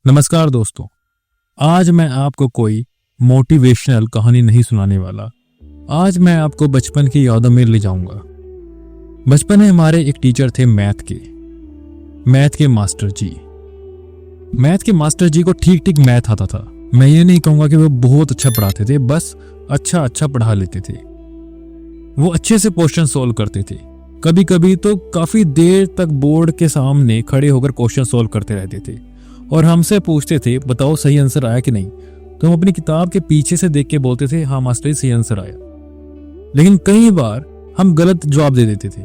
नमस्कार दोस्तों। आज मैं आपको कोई मोटिवेशनल कहानी नहीं सुनाने वाला। आज मैं आपको बचपन की यादों में ले जाऊंगा। बचपन में हमारे एक टीचर थे मैथ के मास्टर जी। मैथ के मास्टर जी को ठीक ठीक मैथ आता था। मैं ये नहीं कहूंगा कि वो बहुत अच्छा पढ़ाते थे, बस अच्छा पढ़ा लेते थे। वो अच्छे से क्वेश्चन सोल्व करते थे। कभी कभी तो काफी देर तक बोर्ड के सामने खड़े होकर क्वेश्चन सोल्व करते रहते थे और हमसे पूछते थे, बताओ सही आंसर आया कि नहीं। तो हम अपनी किताब के पीछे से देख के बोलते थे, हाँ मास्टर जी सही आंसर आया। लेकिन कई बार हम गलत जवाब दे देते थे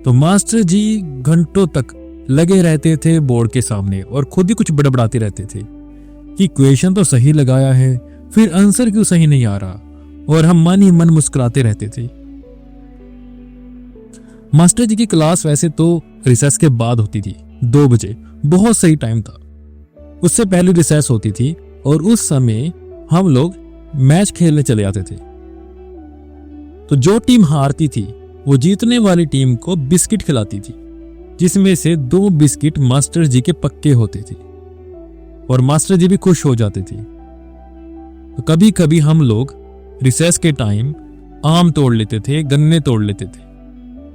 तो मास्टर जी घंटों तक लगे रहते थे बोर्ड के सामने और खुद ही कुछ बड़बड़ाते रहते थे कि क्वेश्चन तो सही लगाया है, फिर आंसर क्यों सही नहीं आ रहा। और हम मन ही मन मुस्कुराते रहते थे। मास्टर जी की क्लास वैसे तो रिसेस के बाद होती थी, 2 बजे, बहुत सही टाइम था। उससे पहले रिसेस होती थी और उस समय हम लोग मैच खेलने चले जाते थे। तो जो टीम हारती थी वो जीतने वाली टीम को बिस्किट खिलाती थी, जिसमें से 2 बिस्किट मास्टर जी के पक्के होते थे और मास्टर जी भी खुश हो जाते थे। तो कभी कभी हम लोग रिसेस के टाइम आम तोड़ लेते थे, गन्ने तोड़ लेते थे।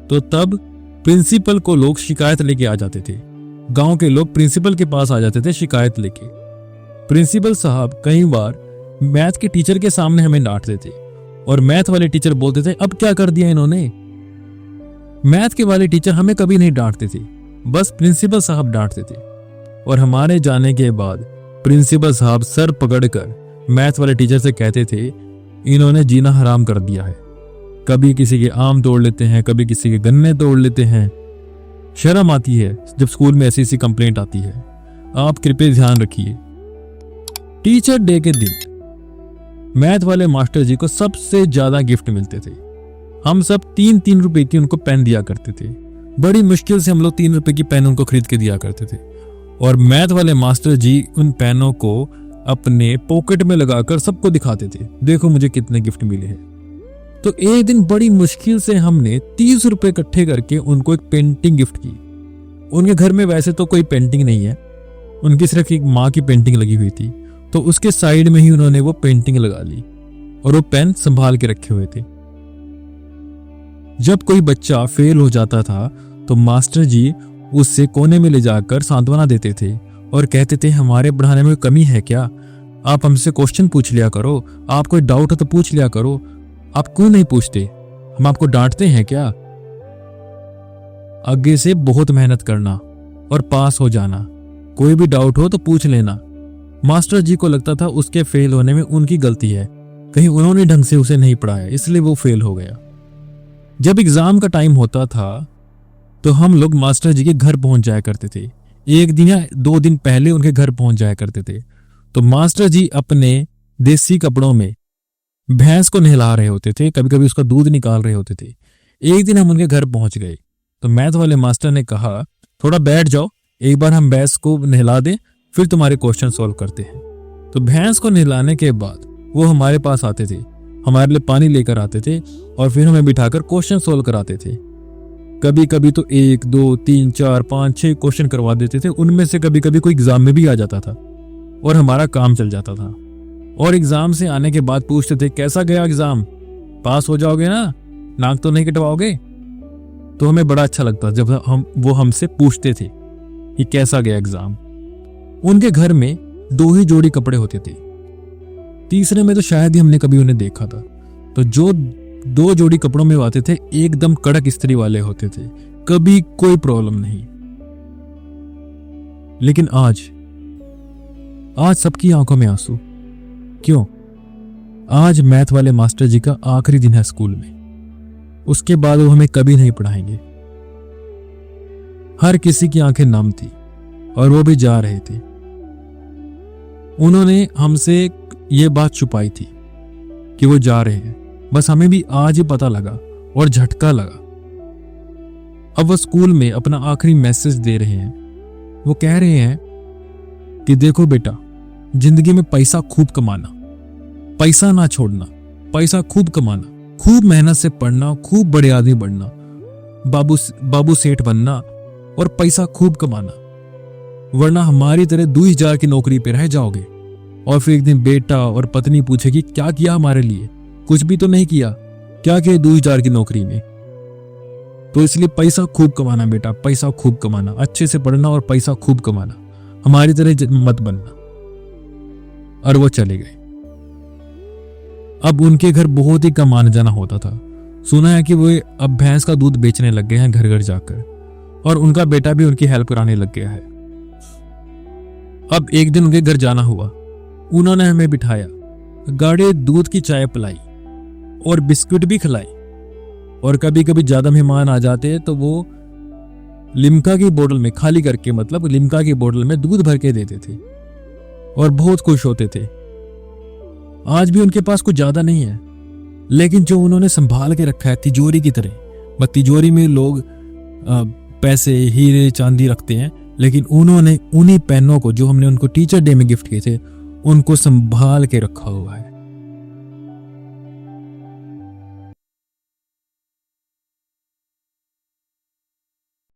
तो तब प्रिंसिपल को लोग शिकायत लेके आ जाते थे। गांव के लोग प्रिंसिपल के पास आ जाते थे शिकायत लेके। प्रिंसिपल साहब कई बार मैथ के टीचर के सामने हमें डांटते थे और मैथ वाले टीचर बोलते थे, अब क्या कर दिया इन्होंने। मैथ के वाले टीचर हमें कभी नहीं डांटते थे, बस प्रिंसिपल साहब डांटते थे। और हमारे जाने के बाद प्रिंसिपल साहब सर पकड़कर मैथ वाले टीचर से कहते थे, इन्होंने जीना हराम कर दिया है। कभी किसी के आम तोड़ लेते हैं, कभी किसी के गन्ने तोड़ लेते हैं। शर्म आती है जब स्कूल में ऐसी कंप्लेंट आती है। आप कृपया ध्यान रखिए। टीचर डे के दिन मैथ वाले मास्टर जी को सबसे ज्यादा गिफ्ट मिलते थे। हम सब 3-3 रुपए की उनको पेन दिया करते थे। बड़ी मुश्किल से हम लोग 3 रुपए की पेन उनको खरीद के दिया करते थे और मैथ वाले मास्टर जी उन पेनों को अपने पॉकेट में लगाकर सबको दिखाते थे, देखो मुझे कितने गिफ्ट मिले हैं। तो एक दिन बड़ी मुश्किल से हमने 30 रुपए इकट्ठे करके उनको एक पेंटिंग गिफ्ट की। उनके घर में वैसे तो कोई पेंटिंग नहीं है, उनकी सिर्फ एक माँ की पेंटिंग लगी हुई थी। तो उसके साइड में ही उन्होंने वो पेंटिंग लगा ली और वो पेन संभाल के रखे हुए थे। जब कोई बच्चा फेल हो जाता था तो मास्टर जी उससे कोने में ले जाकर सांत्वना देते थे और कहते थे, हमारे पढ़ाने में कमी है क्या, आप हमसे क्वेश्चन पूछ लिया करो, आप कोई डाउट हो तो पूछ लिया करो, आप क्यों नहीं पूछते, हम आपको डांटते हैं क्या। आगे से बहुत मेहनत करना और पास हो जाना, कोई भी डाउट हो तो पूछ लेना। मास्टर जी को लगता था उसके फेल होने में उनकी गलती है, कहीं उन्होंने ढंग से उसे नहीं पढ़ाया इसलिए वो फेल हो गया। जब एग्जाम का टाइम होता था तो हम लोग मास्टर जी के घर पहुंच जाया करते थे। 1 दिन या 2 दिन पहले उनके घर पहुंच जाया करते थे। तो मास्टर जी अपने देसी कपड़ों में भैंस को नहला रहे होते थे, कभी कभी उसका दूध निकाल रहे होते थे। एक दिन हम उनके घर पहुंच गए तो मैथ वाले मास्टर ने कहा, थोड़ा बैठ जाओ, एक बार हम भैंस को नहला दें, फिर तुम्हारे क्वेश्चन सॉल्व करते हैं। तो भैंस को नहलाने के बाद वो हमारे पास आते थे, हमारे लिए पानी लेकर आते थे और फिर हमें बिठाकर क्वेश्चन सॉल्व कराते थे। कभी कभी तो 1, 2, 3, 4, 5, 6 क्वेश्चन करवा देते थे। उनमें से कभी कभी कोई एग्जाम में भी आ जाता था और हमारा काम चल जाता था। और एग्जाम से आने के बाद पूछते थे, कैसा गया एग्जाम, पास हो जाओगे ना, नाक तो नहीं कटवाओगे। तो हमें बड़ा अच्छा लगता जब वो हमसे पूछते थे कि कैसा गया एग्जाम। उनके घर में 2 ही जोड़ी कपड़े होते थे, तीसरे में तो शायद ही हमने कभी उन्हें देखा था। तो जो 2 जोड़ी कपड़ों में आते थे एकदम कड़क इस्त्री वाले होते थे, कभी कोई प्रॉब्लम नहीं। लेकिन आज सबकी आंखों में आंसू। क्यों? आज मैथ वाले मास्टर जी का आखिरी दिन है स्कूल में। उसके बाद वो हमें कभी नहीं पढ़ाएंगे। हर किसी की आंखें नम थी और वो भी जा रहे थे। उन्होंने हमसे ये बात छुपाई थी कि वो जा रहे हैं, बस हमें भी आज ही पता लगा और झटका लगा। अब वो स्कूल में अपना आखिरी मैसेज दे रहे हैं। वो कह रहे हैं कि देखो बेटा, जिंदगी में पैसा खूब कमाना, पैसा ना छोड़ना, पैसा खूब कमाना, खूब मेहनत से पढ़ना, खूब बड़े आदमी बनना, बाबू सेठ बनना और पैसा खूब कमाना। वरना हमारी तरह 2000 की नौकरी पे रह जाओगे। और फिर एक दिन बेटा और पत्नी पूछेगी क्या किया हमारे लिए, कुछ भी तो नहीं किया, क्या किया 2000 की नौकरी में। तो इसलिए पैसा खूब कमाना बेटा, पैसा खूब कमाना, अच्छे से पढ़ना और पैसा खूब कमाना, हमारी तरह मत बनना। और वो चले गए। अब उनके घर बहुत ही कम आना जाना होता था। सुना है कि वो अब भैंस का दूध बेचने लग गए हैं घर घर जाकर, और उनका बेटा भी उनकी हेल्प कराने लग गया है। अब एक दिन उनके घर जाना हुआ, उन्होंने हमें बिठाया, गाढ़े दूध की चाय पिलाई और बिस्कुट भी खिलाई। और कभी कभी ज्यादा मेहमान आ जाते तो वो लिम्का की बोतल में खाली करके, मतलब लिम्का की बोतल में दूध भर के देते थे और बहुत खुश होते थे। आज भी उनके पास कुछ ज्यादा नहीं है, लेकिन जो उन्होंने संभाल के रखा है तिजोरी की तरह। तिजोरी में लोग पैसे, हीरे, चांदी रखते हैं, लेकिन उन्होंने उन्हीं पेनों को जो हमने उनको टीचर डे में गिफ्ट किए थे, उनको संभाल के रखा हुआ है।